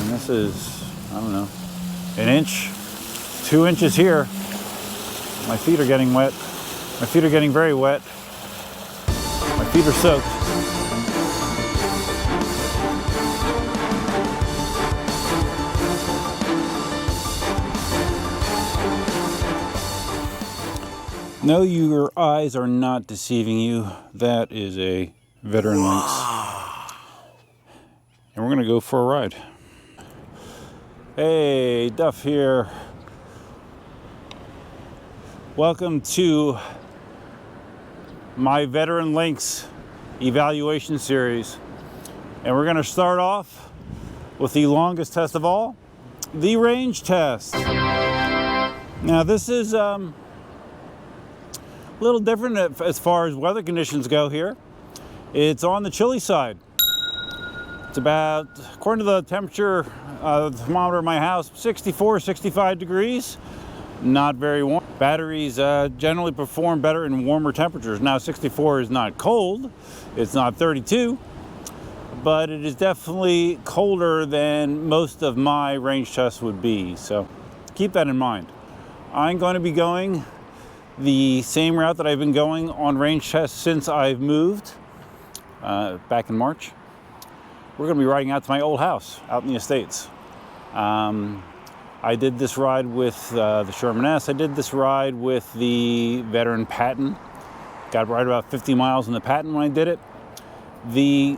mean, this is, I don't know, an inch, 2 inches here. My feet are getting wet. My feet are getting very wet. My feet are soaked. No, your eyes are not deceiving you. That is a veteran Lynx. And we're gonna go for a ride. Hey, Duff here. Welcome to my veteran Lynx evaluation series. And we're gonna start off with the longest test of all, the range test. Now this is a little different as far as weather conditions go here. It's on the chilly side. It's about, according to the temperature the thermometer in my house, 64, 65 degrees. Not very warm. Batteries generally perform better in warmer temperatures. Now 64 is not cold, it's not 32, but it is definitely colder than most of my range tests would be. So keep that in mind. I'm going to be going the same route that I've been going on range tests since I've moved back in March. We're going to be riding out to my old house out in the Estates. I did this ride with the Sherman S. I did this ride with the veteran Patton. Got right about 50 miles in the Patton when I did it. The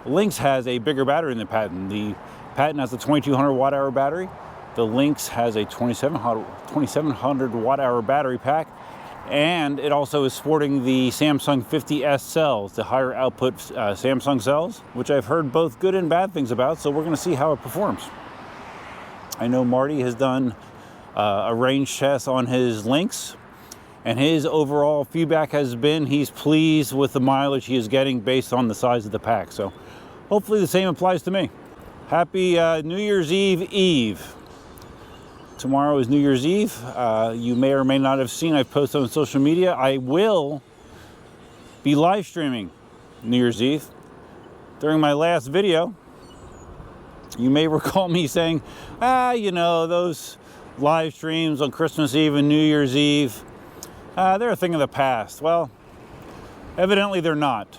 Lynx has a bigger battery than the Patton. The Patton has a 2200 watt hour battery. The Lynx has a 2700 watt hour battery pack, and it also is sporting the Samsung 50S cells, the higher output Samsung cells, which I've heard both good and bad things about, so we're going to see how it performs. I know Marty has done a range test on his Lynx, and his overall feedback has been he's pleased with the mileage he is getting based on the size of the pack, so hopefully the same applies to me. Happy New Year's Eve. Tomorrow is New Year's Eve. You may or may not have seen, I've posted on social media, I will be live streaming New Year's Eve. During my last video, you may recall me saying, you know, those live streams on Christmas Eve and New Year's Eve, they're a thing of the past. Well, evidently they're not.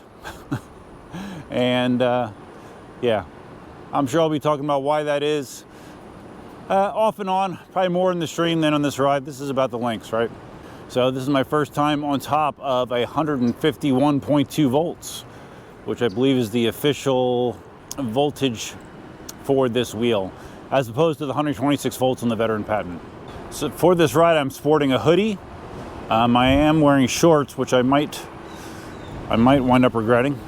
And yeah, I'm sure I'll be talking about why that is. Off and on, probably more in the stream than on this ride. This is about the Lynx, right? So this is my first time on top of 151.2 volts, which I believe is the official voltage for this wheel, as opposed to the 126 volts on the veteran Patton. So for this ride, I'm sporting a hoodie. I am wearing shorts, which I might wind up regretting.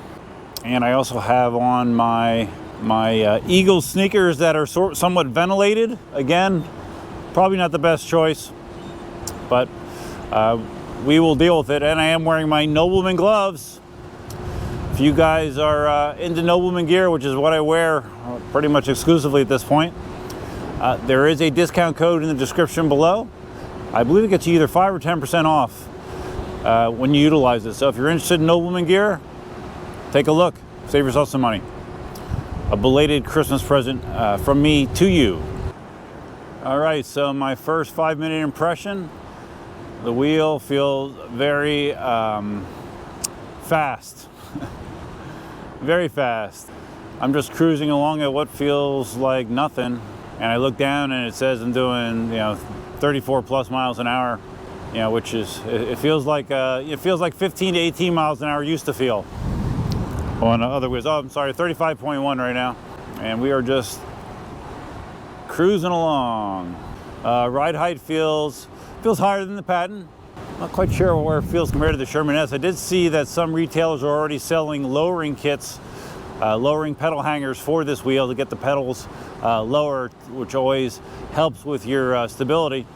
And I also have on my Eagle sneakers that are somewhat ventilated. Again, probably not the best choice, but we will deal with it. And I am wearing my Nobleman gloves. If you guys are into Nobleman gear, which is what I wear pretty much exclusively at this point, there is a discount code in the description below. I believe it gets you either 5 or 10% off when you utilize it. So if you're interested in Nobleman gear, take a look, save yourself some money. A belated Christmas present from me to you. All right, so my first 5-minute impression, the wheel feels very fast. Very fast. I'm just cruising along at what feels like nothing, and I look down and it says I'm doing 34 plus miles an hour, which is, it feels like 15 to 18 miles an hour used to feel. On other ways, I'm sorry, 35.1 right now, and we are just cruising along. Ride height feels higher than the Patton. Not quite sure where it feels compared to the Sherman S. I did see that some retailers are already selling lowering kits, lowering pedal hangers for this wheel to get the pedals lower, which always helps with your stability.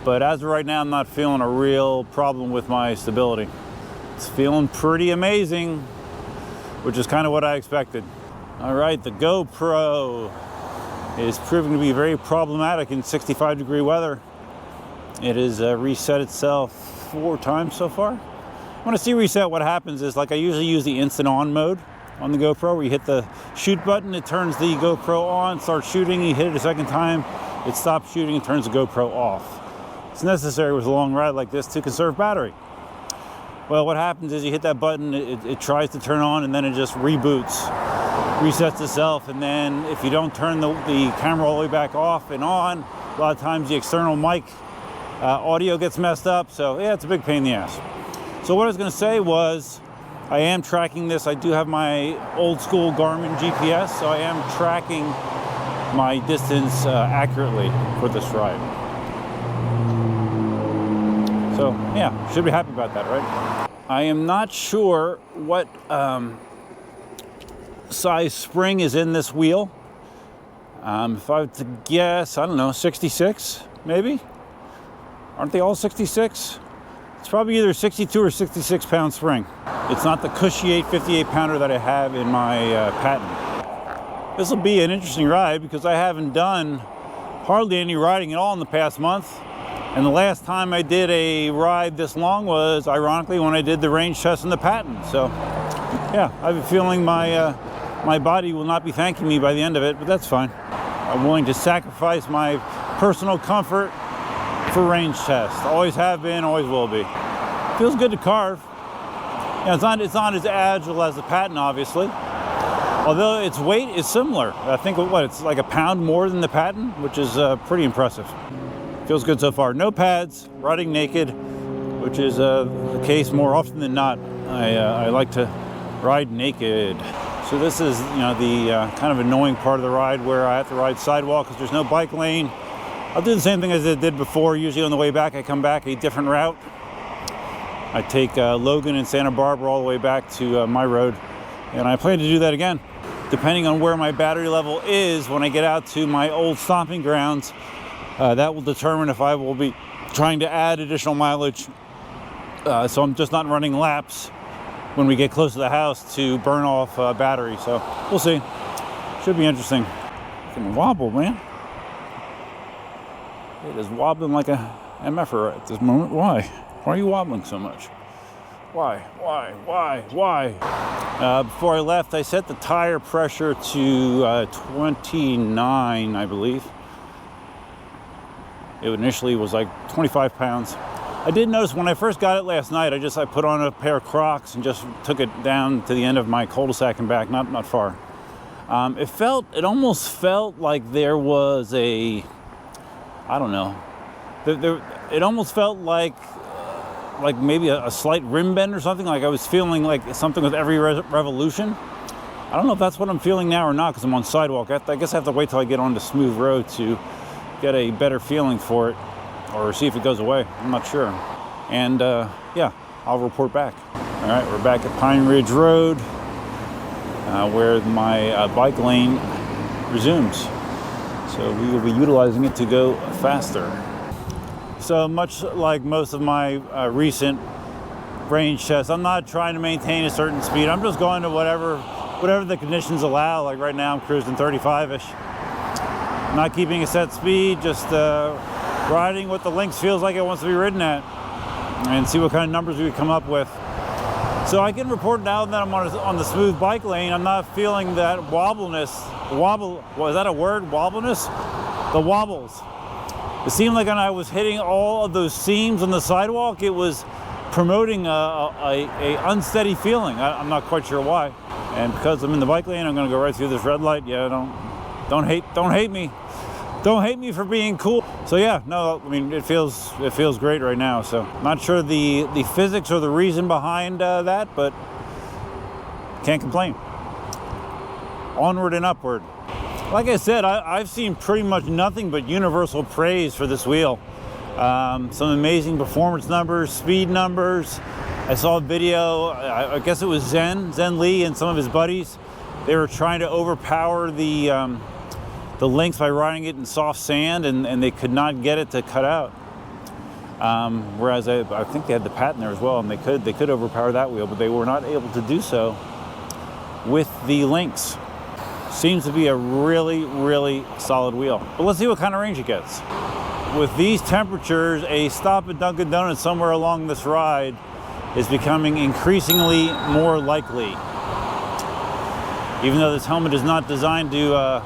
But as of right now, I'm not feeling a real problem with my stability. It's feeling pretty amazing, which is kind of what I expected. All right, the GoPro is proving to be very problematic in 65-degree weather. It has reset itself 4 times so far. When I see reset, what happens is, like, I usually use the instant on mode, on the GoPro, where you hit the shoot button, it turns the GoPro on, starts shooting, you hit it a second time, it stops shooting and turns the GoPro off. It's necessary with a long ride like this to conserve battery. Well, what happens is you hit that button, it tries to turn on, and then it just reboots, resets itself, and then if you don't turn the camera all the way back off and on, a lot of times the external mic audio gets messed up, so yeah, it's a big pain in the ass. So what I was going to say was, I am tracking this. I do have my old school Garmin GPS, so I am tracking my distance accurately for this ride. So yeah, should be happy about that, right? I am not sure what size spring is in this wheel. If I were to guess, I don't know, 66 maybe? Aren't they all 66? It's probably either 62 or 66 pound spring. It's not the cushy 858 pounder that I have in my Patton. This will be an interesting ride because I haven't done hardly any riding at all in the past month. And the last time I did a ride this long was, ironically, when I did the range test in the Patton. So yeah, I have a feeling my body will not be thanking me by the end of it, but that's fine. I'm willing to sacrifice my personal comfort for range test. Always have been, always will be. Feels good to carve. Yeah, it's not as agile as the Patton, obviously. Although its weight is similar. I think it's like a pound more than the Patton, which is pretty impressive. Feels good so far. No pads, riding naked, which is the case more often than not. I like to ride naked. So this is, the kind of annoying part of the ride where I have to ride sidewalk because there's no bike lane. I'll do the same thing as I did before. Usually on the way back, I come back a different route. I take Logan and Santa Barbara all the way back to my road, and I plan to do that again. Depending on where my battery level is when I get out to my old stomping grounds, that will determine if I will be trying to add additional mileage. So I'm just not running laps when we get close to the house to burn off battery. So we'll see. Should be interesting. Can wobble, man. It is wobbling like a MFer at this moment. Why? Why are you wobbling so much? Why? Before I left, I set the tire pressure to 29, I believe. It initially was like 25 pounds. I did notice when I first got it last night, I put on a pair of Crocs and just took it down to the end of my cul-de-sac and back, not far. It almost felt like there was I don't know. It almost felt like maybe a slight rim bend or something. Like I was feeling like something with every revolution. I don't know if that's what I'm feeling now or not because I'm on sidewalk. I guess I have to wait till I get on the smooth road to get a better feeling for it or see if it goes away. I'm not sure. And yeah, I'll report back. All right, we're back at Pine Ridge Road where my bike lane resumes. So we will be utilizing it to go faster. So much like most of my recent range tests, I'm not trying to maintain a certain speed. I'm just going to whatever the conditions allow. Like right now I'm cruising 35-ish. Not keeping a set speed, just riding what the Lynx feels like it wants to be ridden at and see what kind of numbers we come up with. So I can report now that I'm on the smooth bike lane. I'm not feeling that wobbleness. Was that a word? Wobbleness? The wobbles. It seemed like when I was hitting all of those seams on the sidewalk, it was promoting a unsteady feeling. I'm not quite sure why. And because I'm in the bike lane, I'm going to go right through this red light. Yeah, don't hate me. Don't hate me for being cool. So yeah, no, I mean, it feels great right now. So not sure the physics or the reason behind that, but can't complain. Onward and upward. Like I said, I've seen pretty much nothing but universal praise for this wheel. Some amazing performance numbers, speed numbers. I saw a video, I guess it was Zen Lee and some of his buddies. They were trying to overpower the Lynx by riding it in soft sand, and they could not get it to cut out. Whereas I think they had the Patton there as well, and they could overpower that wheel, but they were not able to do so with the Lynx. Seems to be a really, really solid wheel. But let's see what kind of range it gets. With these temperatures, a stop at Dunkin' Donuts somewhere along this ride is becoming increasingly more likely. Even though this helmet is not designed to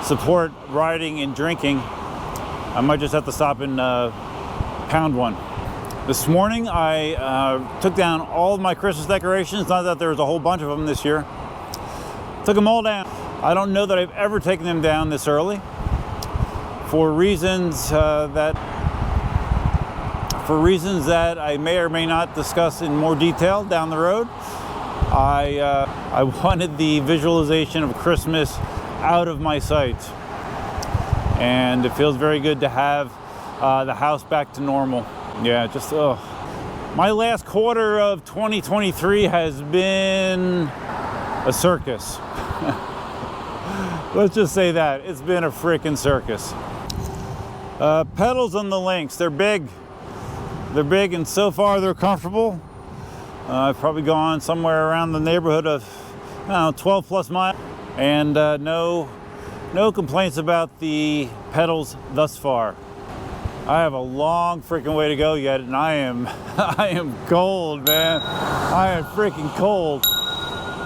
support riding and drinking, I might just have to stop and pound one. This morning I took down all of my Christmas decorations. Not that there was a whole bunch of them this year. Took them all down. I don't know that I've ever taken them down this early for reasons that I may or may not discuss in more detail down the road. I wanted the visualization of Christmas out of my sight, and it feels very good to have the house back to normal. Yeah, just my last quarter of 2023 has been a circus. Let's just say that it's been a freaking circus. Pedals on the Lynx, they're big, and so far they're comfortable. I've probably gone somewhere around the neighborhood of, I don't know, 12 plus miles, and no complaints about the pedals thus far. I have a long freaking way to go yet, and I am cold, man. I am freaking cold.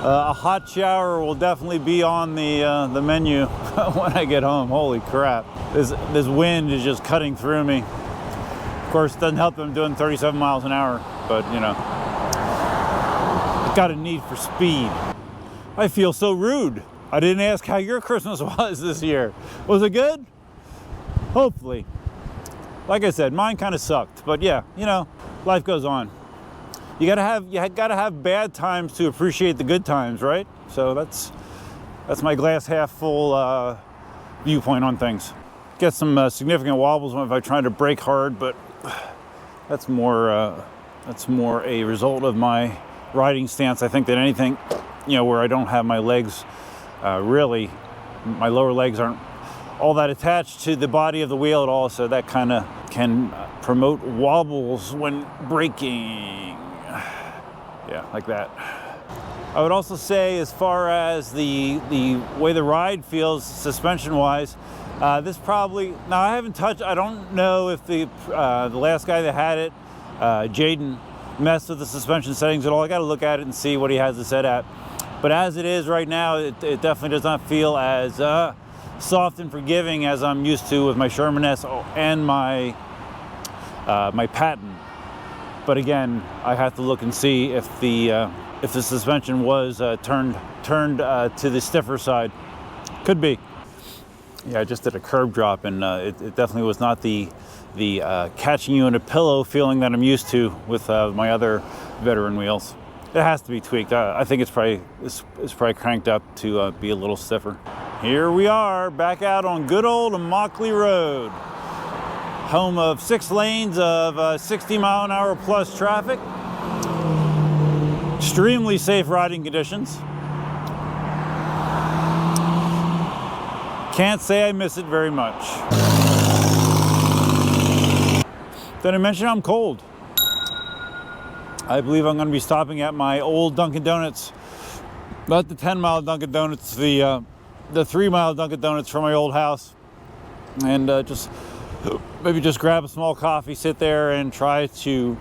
A hot shower will definitely be on the menu when I get home. Holy crap. This wind is just cutting through me. Of course, it doesn't help that I'm doing 37 miles an hour, but you know, I've got a need for speed. I feel so rude. I didn't ask how your Christmas was this year. Was it good? Hopefully. Like I said, mine kind of sucked, but yeah, you know, life goes on. You gotta have bad times to appreciate the good times, right? So that's my glass half full viewpoint on things. Get some significant wobbles if I try to brake hard, but that's more a result of my riding stance, I think, than anything. You know, where I don't have my legs really, my lower legs aren't all that attached to the body of the wheel at all, so that kind of can promote wobbles when braking. Yeah, like that. I would also say, as far as the way the ride feels suspension-wise, this probably, now I haven't touched, I don't know if the last guy that had it, Jaden, messed with the suspension settings at all. I got to look at it and see what he has it set at. But as it is right now, it definitely does not feel as soft and forgiving as I'm used to with my Sherman S and my Patton. But again, I have to look and see if the suspension was turned to the stiffer side. Could be. Yeah, I just did a curb drop, and it definitely was not the catching you in a pillow feeling that I'm used to with my other veteran wheels. It has to be tweaked. I think it's probably cranked up to be a little stiffer. Here we are, back out on good old Immokalee Road, home of 6 lanes of 60 mile an hour plus traffic. Extremely safe riding conditions. Can't say I miss it very much. Did I mention I'm cold? I believe I'm going to be stopping at my old Dunkin' Donuts, not the 10-mile Dunkin' Donuts, the 3-mile Dunkin' Donuts from my old house, and maybe just grab a small coffee, sit there, and try to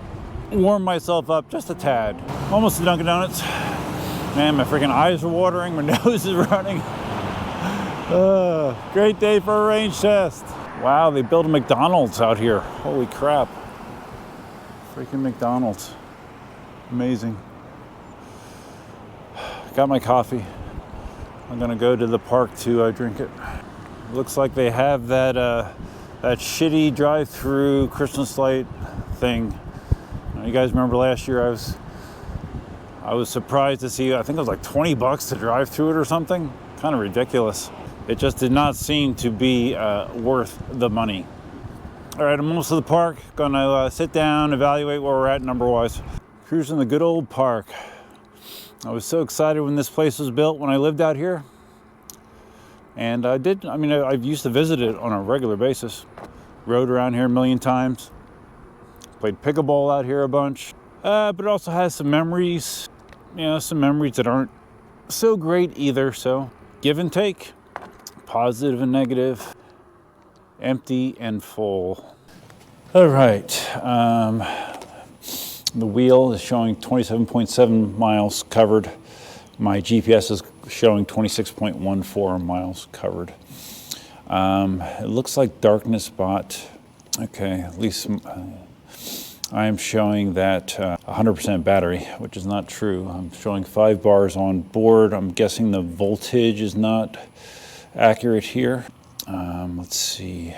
warm myself up just a tad. Almost to Dunkin' Donuts. Man, my freaking eyes are watering, my nose is running. Great day for a range test. Wow, they built a McDonald's out here. Holy crap. Freaking McDonald's. Amazing. Got my coffee. I'm gonna go to the park to drink it. Looks like they have that shitty drive-through Christmas light thing. You guys remember last year I was surprised to see, I think it was like $20 to drive through it or something. Kind of ridiculous. It just did not seem to be worth the money. All right, I'm almost to the park. Gonna sit down, evaluate where we're at number-wise. Cruising the good old park. I was so excited when this place was built when I lived out here. And I've used to visit it on a regular basis. Rode around here a million times. Played pickleball out here a bunch. But it also has some memories, some memories that aren't so great either. So give and take, positive and negative, empty and full. All right. The wheel is showing 27.7 miles covered. My GPS is showing 26.14 miles covered. It looks like Ninebot. Okay, at least I am showing that 100% battery, which is not true. I'm showing 5 bars on board. I'm guessing the voltage is not accurate here. Let's see.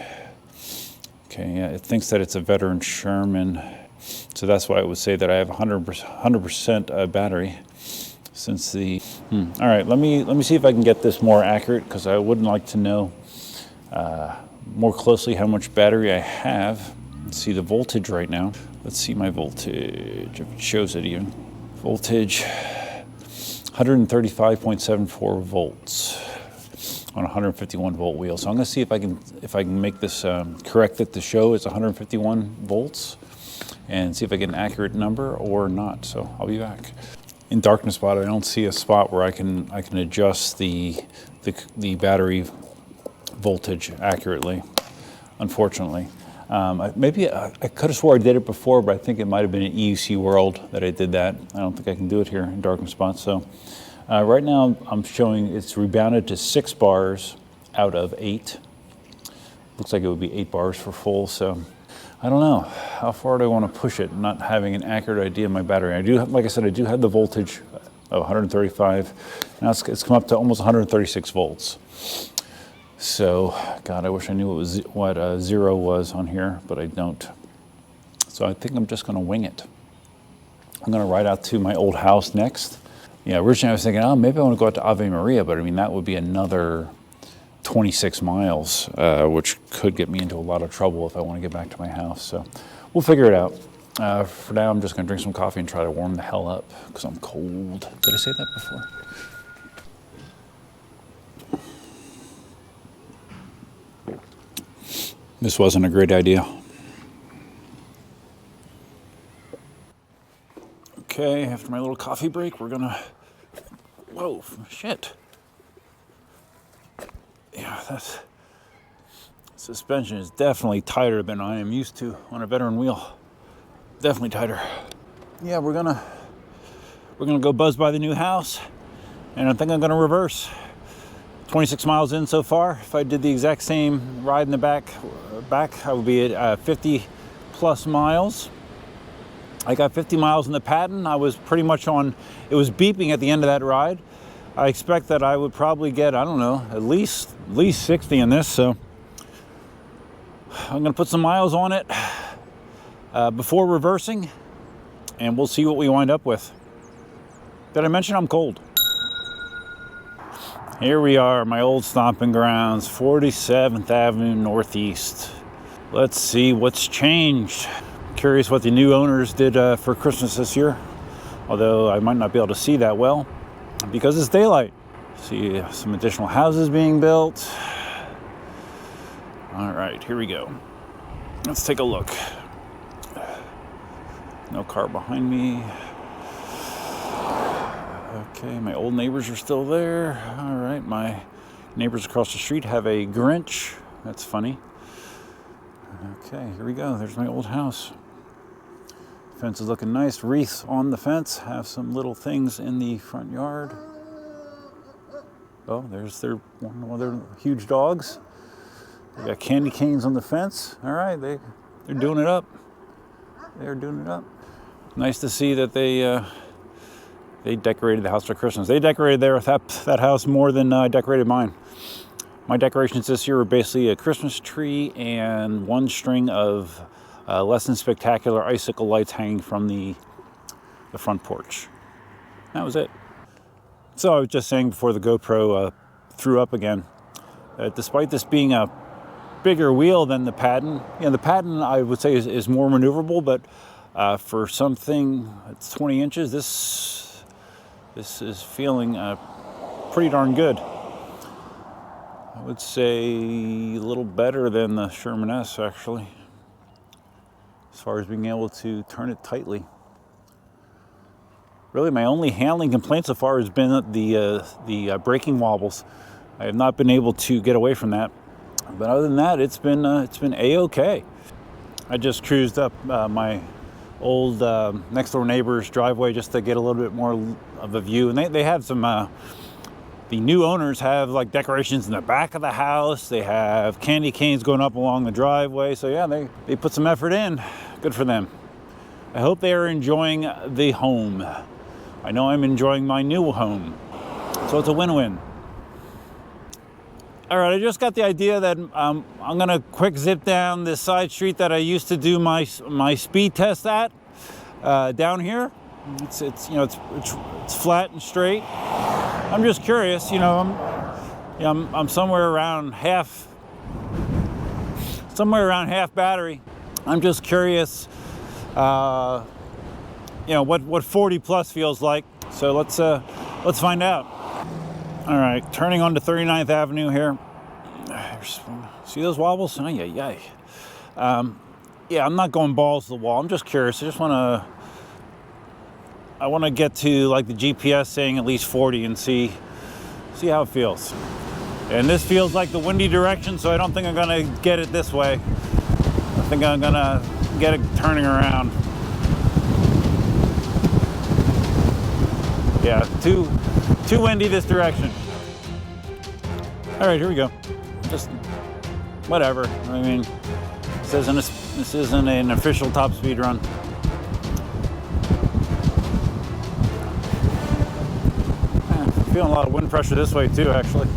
Okay, yeah, it thinks that it's a veteran Sherman, so that's why it would say that I have 100% battery. Since the all right, let me see if I can get this more accurate, because I wouldn't like to know more closely how much battery I have. Let's see the voltage right now. Let's see my voltage, if it shows it even. Voltage, 135.74 volts on a 151 volt wheel. So I'm going to see if I can make this correct it to show it's 151 volts, and see if I get an accurate number or not. So I'll be back. In Ninebot, I don't see a spot where I can adjust the battery voltage accurately, unfortunately. Maybe I could have swore I did it before, but I think it might have been in EUC World that I did that. I don't think I can do it here in Ninebot. So right now I'm showing it's rebounded to 6 bars out of 8. Looks like it would be 8 bars for full. So I don't know how far do I want to push it, not having an accurate idea of my battery. I do, like I said, I do have the voltage of 135. Now it's come up to almost 136 volts. So, God, I wish I knew what 0 was on here, but I don't. So I think I'm just going to wing it. I'm going to ride out to my old house next. Yeah, originally I was thinking, oh, maybe I want to go out to Ave Maria, but I mean, that would be another 26 miles, which could get me into a lot of trouble if I want to get back to my house. So we'll figure it out. For now, I'm just going to drink some coffee and try to warm the hell up, because I'm cold. Did I say that before? This wasn't a great idea. Okay, after my little coffee break, we're gonna, whoa, shit. Yeah, that suspension is definitely tighter than I am used to on a veteran wheel. Definitely tighter. Yeah, we're gonna go buzz by the new house, and I think I'm gonna reverse. 26 miles in so far. If I did the exact same ride in the back, I would be at 50 plus miles. I got 50 miles in the Patton. I was pretty much on, it was beeping at the end of that ride. I expect that I would probably get, I don't know, at least 60 in this. So I'm gonna put some miles on it before reversing, and we'll see what we wind up with. Did I mention I'm cold? Here we are, my old stomping grounds, 47th Avenue Northeast. Let's see what's changed. Curious what the new owners did for Christmas this year, although I might not be able to see that well because it's daylight. See some additional houses being built. All right, here we go. Let's take a look. No car behind me. Okay, my old neighbors are still there. All right, my neighbors across the street have a Grinch. That's funny. Okay, here we go. There's my old house. Fence is looking nice. Wreaths on the fence. Have some little things in the front yard. Oh, there's one of their huge dogs. They got candy canes on the fence. All right, they're doing it up. They're doing it up. Nice to see that they decorated the house for Christmas. They decorated that house more than I decorated mine. My decorations this year were basically a Christmas tree and one string of less than spectacular icicle lights hanging from the front porch. That was it. So I was just saying before the GoPro threw up again, despite this being a bigger wheel than the Patton, the Patton I would say is more maneuverable, but for something that's 20 inches, this is feeling pretty darn good. I would say a little better than the Sherman S, actually, as far as being able to turn it tightly. Really, my only handling complaint so far has been the braking wobbles. I have not been able to get away from that, but other than that, it's been a-okay. I just cruised up my old next door neighbor's driveway just to get a little bit more of a view, and they have some the new owners have like decorations in the back of the house. They have candy canes going up along the driveway. So yeah, they put some effort in. Good for them. I hope they are enjoying the home. I know I'm enjoying my new home. So it's a win-win. All right, I just got the idea that I'm gonna quick zip down this side street that I used to do my speed test at down here. It's flat and straight. I'm just curious, I'm somewhere around half battery. I'm just curious, what 40 plus feels like. So let's find out. All right, turning onto 39th Avenue here. See those wobbles? Oh, yeah. Yeah, I'm not going balls to the wall. I'm just curious. I want to get to like the GPS saying at least 40 and see how it feels. And this feels like the windy direction, so I don't think I'm gonna get it this way. I think I'm gonna get it turning around. Yeah, too windy this direction. All right, here we go. Just whatever. I mean, this isn't an official top speed run. Feeling a lot of wind pressure this way too, actually.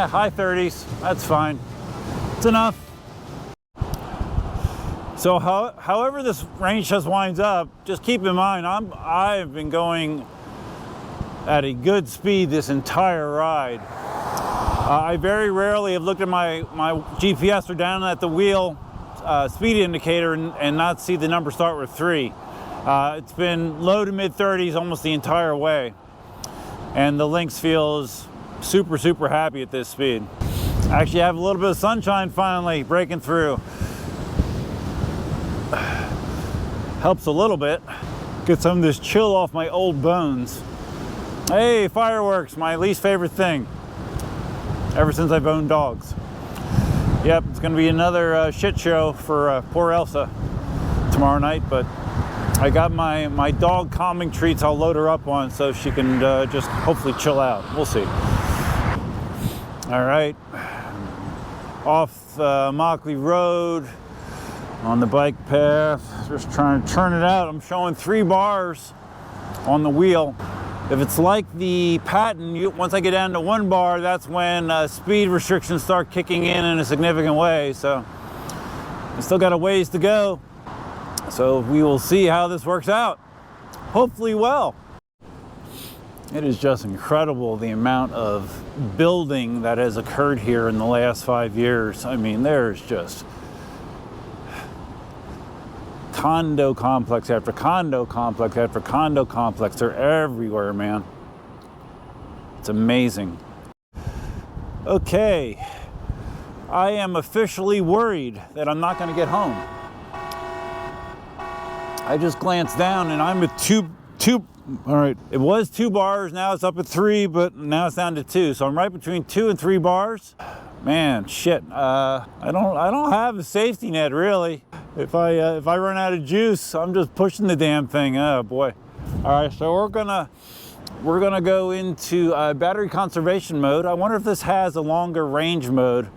High 30s, that's fine. It's enough. So however this range test winds up, just keep in mind, I've been going at a good speed this entire ride. I very rarely have looked at my GPS or down at the wheel speed indicator and not see the number start with 3. It's been low to mid 30s almost the entire way. And the Lynx feels super, super happy at this speed. I actually have a little bit of sunshine finally breaking through. Helps a little bit. Get some of this chill off my old bones. Hey, fireworks, my least favorite thing ever since I've owned dogs. Yep, it's gonna be another shit show for poor Elsa tomorrow night, but I got my dog calming treats I'll load her up on so she can just hopefully chill out. We'll see. All right, off Mockley Road on the bike path, just trying to turn it out. I'm showing 3 bars on the wheel. If it's like the Patton, once I get down to 1 bar, that's when speed restrictions start kicking in a significant way. So I still got a ways to go. So we will see how this works out. Hopefully well. It is just incredible the amount of building that has occurred here in the last 5 years. I mean, there's just condo complex after condo complex after condo complex. They're everywhere, man. It's amazing. Okay, I am officially worried that I'm not going to get home. I just glanced down and I'm at two. All right, it was 2 bars, now it's up at 3, but now it's down to 2. So I'm right between 2 and 3 bars. Man, shit. I don't have a safety net really. If I run out of juice, I'm just pushing the damn thing. Oh boy. All right, so we're gonna go into battery conservation mode. I wonder if this has a longer range mode,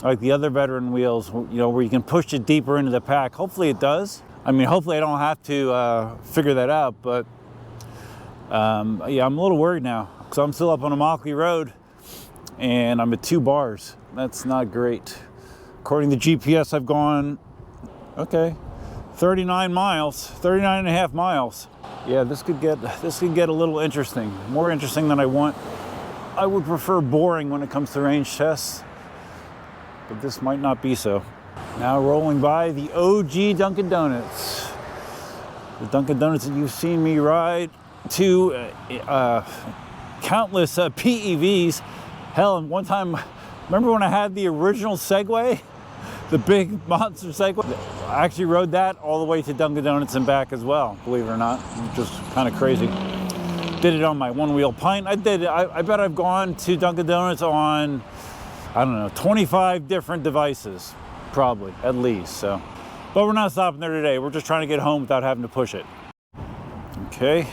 like the other veteran wheels. Where you can push it deeper into the pack. Hopefully it does. I mean, hopefully I don't have to figure that out, but. Yeah, I'm a little worried now because I'm still up on a Mockley Road and I'm at 2 bars. That's not great. According to GPS, I've gone, 39 and a half miles. Yeah, this could get a little interesting, more interesting than I want. I would prefer boring when it comes to range tests, but this might not be so. Now rolling by the OG Dunkin' Donuts. The Dunkin' Donuts that you've seen me ride to countless PEVs. Hell, one time, remember when I had the original Segway? The big monster Segway? I actually rode that all the way to Dunkin' Donuts and back as well, believe it or not, which was kind of crazy. Did it on my 1-wheel pint. I bet I've gone to Dunkin' Donuts on I don't know, 25 different devices, probably, at least, so. But we're not stopping there today. We're just trying to get home without having to push it. Okay,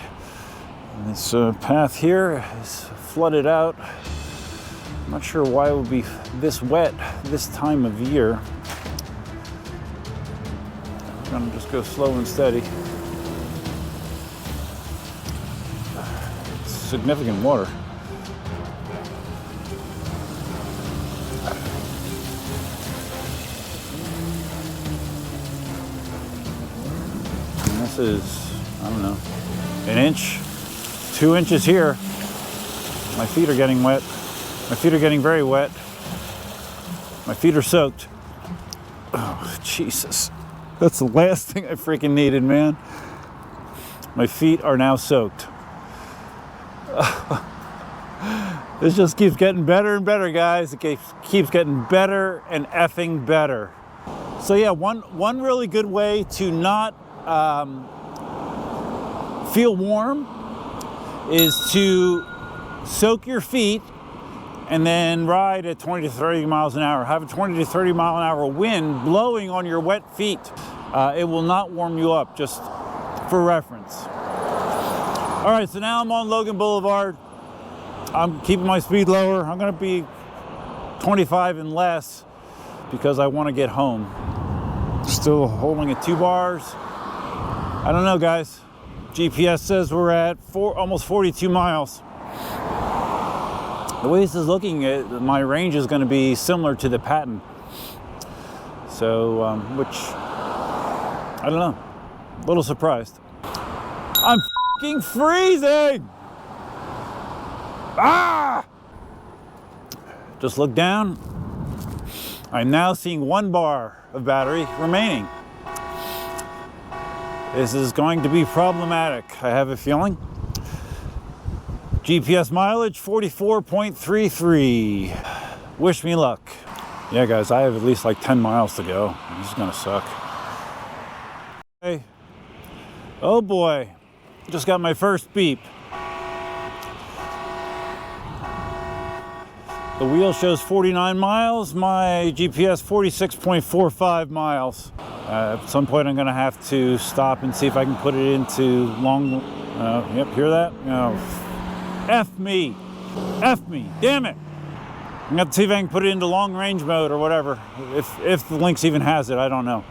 this path here is flooded out. I'm not sure why it would be this wet this time of year. I'm gonna just go slow and steady. It's significant water. And this is, I don't know, an inch, 2 inches here. My feet are getting wet. My feet are getting very wet. My feet are soaked. Oh, Jesus. That's the last thing I freaking needed, man. My feet are now soaked. This just keeps getting better and better, guys. It keeps getting better and effing better. So yeah, one really good way to not feel warm is to soak your feet and then ride at 20 to 30 miles an hour. Have a 20 to 30 mile an hour wind blowing on your wet feet. It will not warm you up, just for reference. All right, so now I'm on Logan Boulevard. I'm keeping my speed lower. I'm gonna be 25 and less because I wanna get home. Still holding at 2 bars. I don't know, guys. GPS says we're at almost 42 miles. The way this is looking at, my range is going to be similar to the Patton. So, which, I don't know, a little surprised. I'm f***ing freezing! Ah! Just look down. I'm now seeing 1 bar of battery remaining. This is going to be problematic, I have a feeling. GPS mileage, 44.33. Wish me luck. Yeah, guys, I have at least like 10 miles to go. This is gonna suck. Hey. Oh boy, just got my first beep. The wheel shows 49 miles, my GPS 46.45 miles. At some point I'm gonna have to stop and see if I can put it into long, yep, hear that? No. F me, damn it. I'm gonna have to see if I can put it into long range mode or whatever. If the Lynx even has it, I don't know.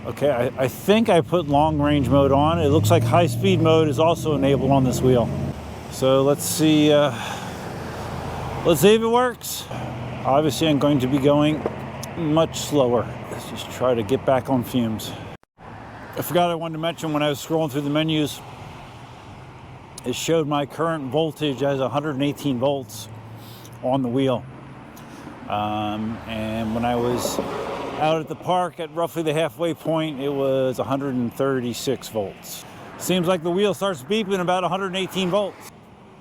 Okay, I think I put long range mode on. It looks like high speed mode is also enabled on this wheel. So let's see if it works. Obviously I'm going to be going much slower. Let's just try to get back on fumes. I forgot I wanted to mention when I was scrolling through the menus, it showed my current voltage as 118 volts on the wheel. And when I was out at the park at roughly the halfway point, it was 136 volts. Seems like the wheel starts beeping about 118 volts.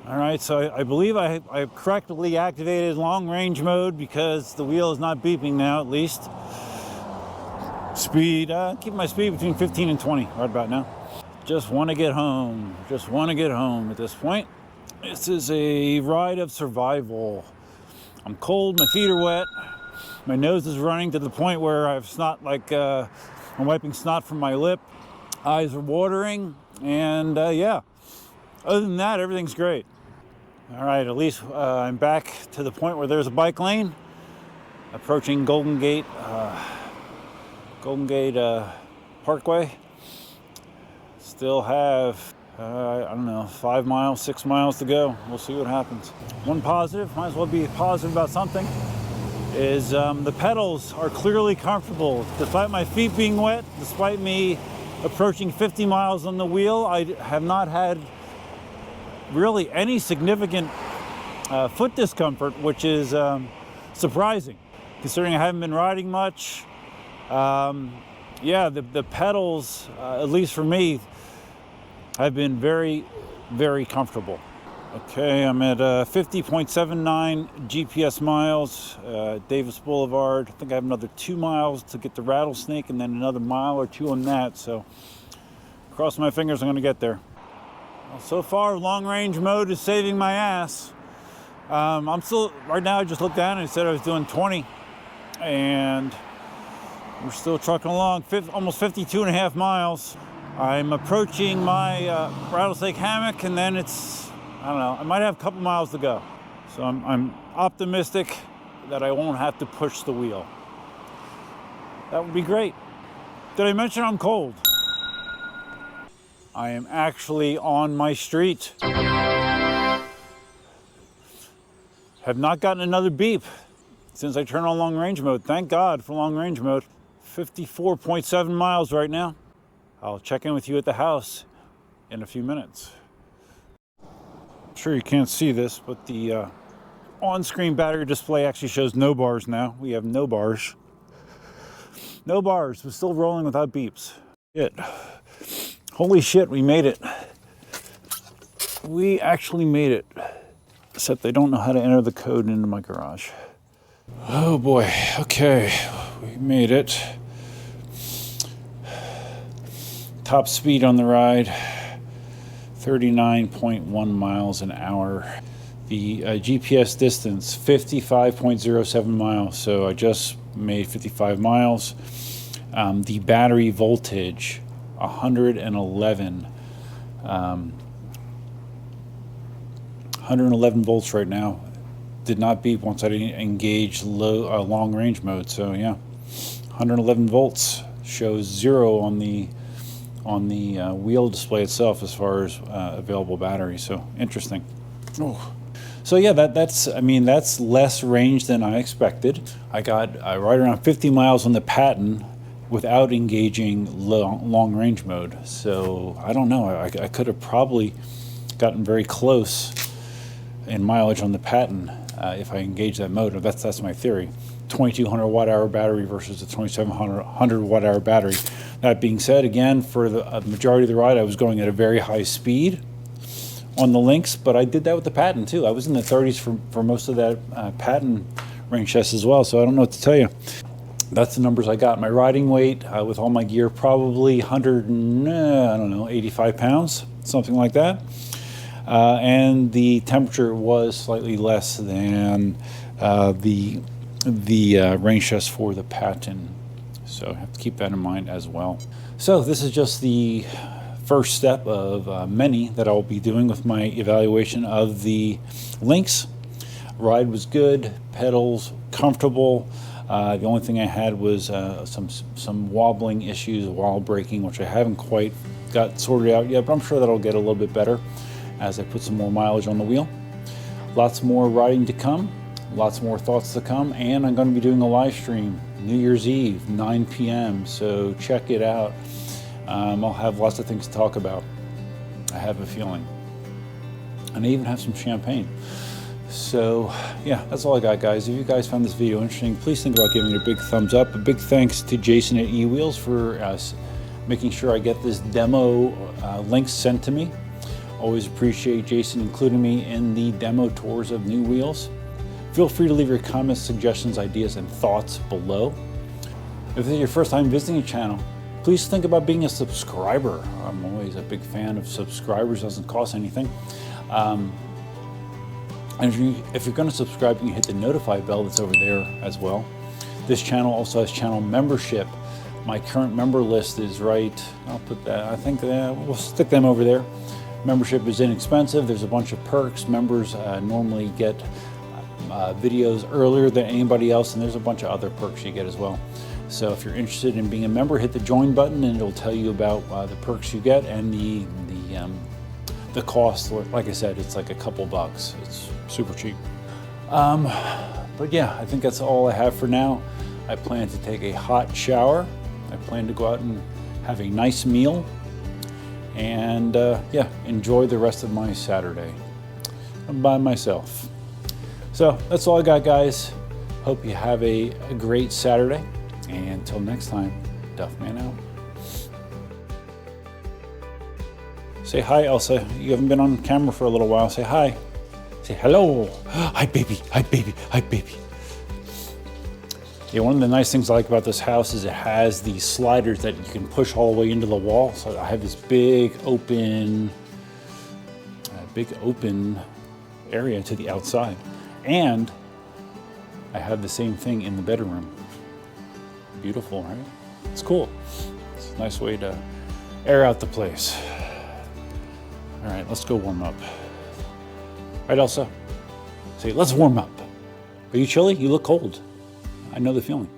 All right, so I believe I correctly activated long range mode because the wheel is not beeping now, at least. Speed, keep my speed between 15 and 20 right about now. Just want to get home. Just want to get home at this point. This is a ride of survival. I'm cold, my feet are wet, my nose is running to the point where I have snot, like I'm wiping snot from my lip. Eyes are watering, and yeah. Other than that, everything's great. All right, at least I'm back to the point where there's a bike lane. Approaching Golden Gate Parkway. Still have, I don't know, 5 miles, 6 miles to go. We'll see what happens. One positive, might as well be positive about something, is the pedals are clearly comfortable. Despite my feet being wet, despite me approaching 50 miles on the wheel, I have not had really any significant foot discomfort, which is surprising, considering I haven't been riding much. Yeah, the pedals, at least for me, have been very, very comfortable. Okay, I'm at 50.79 GPS miles, Davis Boulevard. I think I have another 2 miles to get to Rattlesnake and then another mile or 2 on that. So cross my fingers, I'm gonna get there. Well, so far, long range mode is saving my ass. I'm still, right now I just looked down and it said I was doing 20, and we're still trucking along, almost 52 and a half miles. I'm approaching my rattlesnake hammock, and then it's, I don't know, I might have a couple miles to go. So I'm optimistic that I won't have to push the wheel. That would be great. Did I mention I'm cold? I am actually on my street. Have not gotten another beep since I turned on long range mode. Thank God for long range mode. 54.7 miles right now. I'll check in with you at the house in a few minutes. I'm sure you can't see this, but the on-screen battery display actually shows no bars now. We have no bars. No bars. We're still rolling without beeps. Shit. Holy shit, we made it. We actually made it. Except they don't know how to enter the code into my garage. Oh boy. Okay. We made it. Top speed on the ride, 39.1 miles an hour. The GPS distance, 55.07 miles. So I just made 55 miles. The battery voltage, 111. 111 volts right now. Did not beep once I engaged long range mode. So yeah, 111 volts. Shows 0 on the wheel display itself as far as available battery. So interesting. Oh. So yeah, that's less range than I expected. I got right around 50 miles on the Patton without engaging long range mode. So I don't know. I could have probably gotten very close in mileage on the Patton if I engage that mode. That's my theory. 2200 watt hour battery versus a 2700 watt hour battery. That being said, again, for the majority of the ride, I was going at a very high speed on the Lynx, but I did that with the Patton too. I was in the 30s for most of that Patton range test as well, so I don't know what to tell you. That's the numbers I got. My riding weight with all my gear, probably 85 pounds, something like that. And the temperature was slightly less than the range test for the Patton. So I have to keep that in mind as well. So this is just the first step of many that I'll be doing with my evaluation of the Lynx. Ride was good, pedals comfortable. The only thing I had was some wobbling issues while braking, which I haven't quite got sorted out yet, but I'm sure that'll get a little bit better as I put some more mileage on the wheel. Lots more riding to come. Lots more thoughts to come, and I'm going to be doing a live stream New Year's Eve, 9 p.m. So check it out. I'll have lots of things to talk about. I have a feeling. And I even have some champagne. So yeah, that's all I got, guys. If you guys found this video interesting, please think about giving it a big thumbs up. A big thanks to Jason at eWheels for making sure I get this demo links sent to me. Always appreciate Jason including me in the demo tours of new wheels. Feel free to leave your comments, suggestions, ideas, and thoughts below. If this is your first time visiting the channel, please think about being a subscriber. I'm always a big fan of subscribers. It doesn't cost anything. And if you're going to subscribe, you can hit the notify bell that's over there as well. This channel also has channel membership. My current member list is right. I'll put that, I think we'll stick them over there. Membership is inexpensive. There's a bunch of perks. Members normally get videos earlier than anybody else, and there's a bunch of other perks you get as well. So if you're interested in being a member, hit the join button and it'll tell you about the perks you get and the cost. Like I said, it's like a couple bucks. It's super cheap. But yeah, I think that's all I have for now. I plan to take a hot shower. I plan to go out and have a nice meal and yeah, enjoy the rest of my Saturday. I'm by myself. So that's all I got, guys. Hope you have a great Saturday. And until next time, Duffman out. Say hi, Elsa. You haven't been on camera for a little while. Say hi. Say hello. Hi, baby. Hi, baby. Hi, baby. Yeah, one of the nice things I like about this house is it has these sliders that you can push all the way into the wall. So I have this big open area to the outside. And I have the same thing in the bedroom. Beautiful, right? It's cool. It's a nice way to air out the place. All right, let's go warm up. Right, Elsa? Say, let's warm up. Are you chilly? You look cold. I know the feeling.